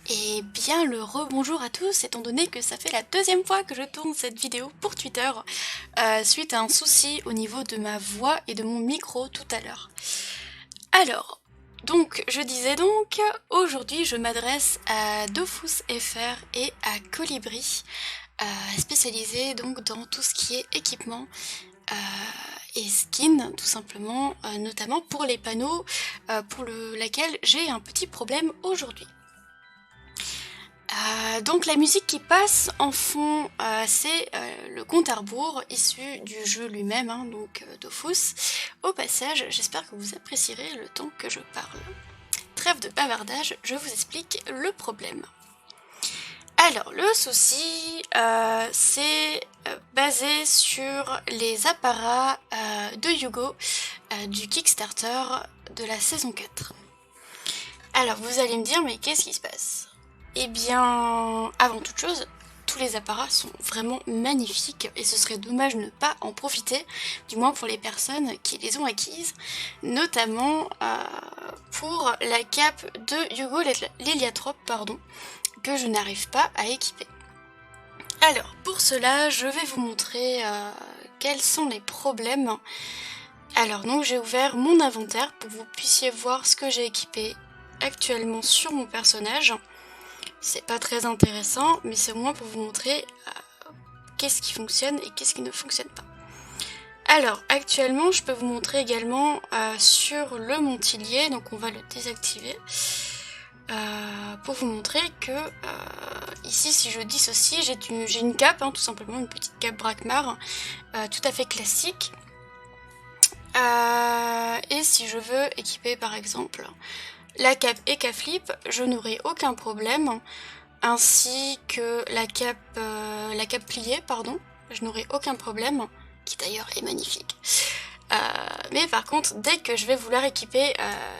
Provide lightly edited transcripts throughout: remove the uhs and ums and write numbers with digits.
Et bien le rebonjour à tous, étant donné que ça fait la deuxième fois que je tourne cette vidéo pour Twitter, suite à un souci au niveau de ma voix et de mon micro tout à l'heure. Alors, donc je disais donc, aujourd'hui je m'adresse à Dofus FR et à Colibri, spécialisés donc dans tout ce qui est équipement et skin tout simplement, notamment pour les panneaux pour laquelle j'ai un petit problème aujourd'hui. Donc la musique qui passe en fond, c'est le compte à rebours issu du jeu lui-même, hein, donc Dofus. Au passage, j'espère que vous apprécierez le temps que je parle. Trêve de bavardage, je vous explique le problème. Alors le souci, c'est basé sur les apparats de Yugo du Kickstarter de la saison 4. Alors vous allez me dire, mais qu'est-ce qui se passe ? Eh bien, avant toute chose, tous les apparats sont vraiment magnifiques et ce serait dommage de ne pas en profiter, du moins pour les personnes qui les ont acquises, notamment pour la cape de Hugo l'Héliatrope, que je n'arrive pas à équiper. Alors, pour cela, je vais vous montrer quels sont les problèmes. Alors donc j'ai ouvert mon inventaire pour que vous puissiez voir ce que j'ai équipé actuellement sur mon personnage. C'est pas très intéressant, mais c'est au moins pour vous montrer qu'est-ce qui fonctionne et qu'est-ce qui ne fonctionne pas. Alors, actuellement, je peux vous montrer également sur le montilier, donc on va le désactiver, pour vous montrer que ici, si je dissocie, j'ai une cape, hein, tout simplement, une petite cape Brakmar, tout à fait classique. Et si je veux équiper, par exemple, la cape Eka-Flip, je n'aurai aucun problème, ainsi que la cape pliée, je n'aurai aucun problème, qui d'ailleurs est magnifique. Mais par contre, dès que je vais vouloir équiper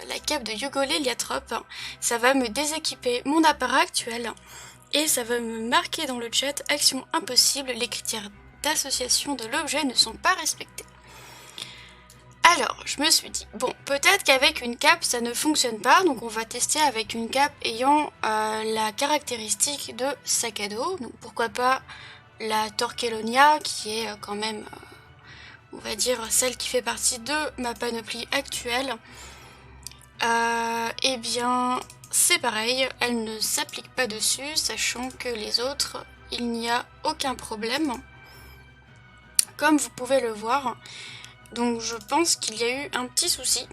la cape de Hugo l'Héliatrope, ça va me déséquiper mon appareil actuel, et ça va me marquer dans le chat « Action impossible, les critères d'association de l'objet ne sont pas respectés ». Alors, je me suis dit, bon, peut-être qu'avec une cape, ça ne fonctionne pas, donc on va tester avec une cape ayant la caractéristique de sac à dos, donc pourquoi pas la Torquelonia, qui est quand même, on va dire, celle qui fait partie de ma panoplie actuelle. Eh bien, c'est pareil, elle ne s'applique pas dessus, sachant que les autres, il n'y a aucun problème, comme vous pouvez le voir. Donc je pense qu'il y a eu un petit souci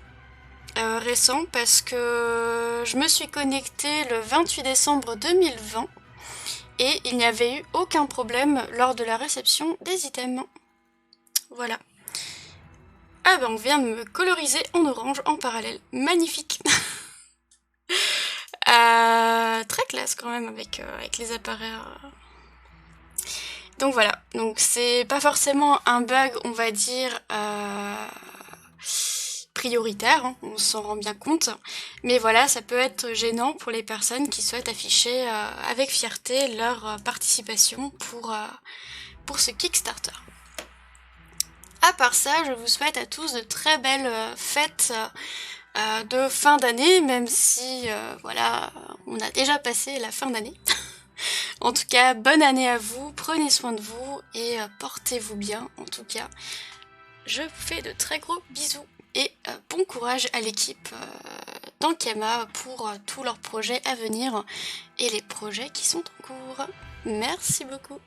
récent parce que je me suis connectée le 28 décembre 2020 et il n'y avait eu aucun problème lors de la réception des items. Voilà. Ah ben on vient de me coloriser en orange en parallèle. Magnifique. Très classe quand même avec les appareils. Donc voilà, donc c'est pas forcément un bug, on va dire, prioritaire, hein, on s'en rend bien compte, mais voilà, ça peut être gênant pour les personnes qui souhaitent afficher avec fierté leur participation pour ce Kickstarter. À part ça, je vous souhaite à tous de très belles fêtes de fin d'année, même si, voilà, on a déjà passé la fin d'année. En tout cas, bonne année à vous, prenez soin de vous et portez-vous bien. En tout cas, je vous fais de très gros bisous et bon courage à l'équipe d'Ankama pour tous leurs projets à venir et les projets qui sont en cours. Merci beaucoup.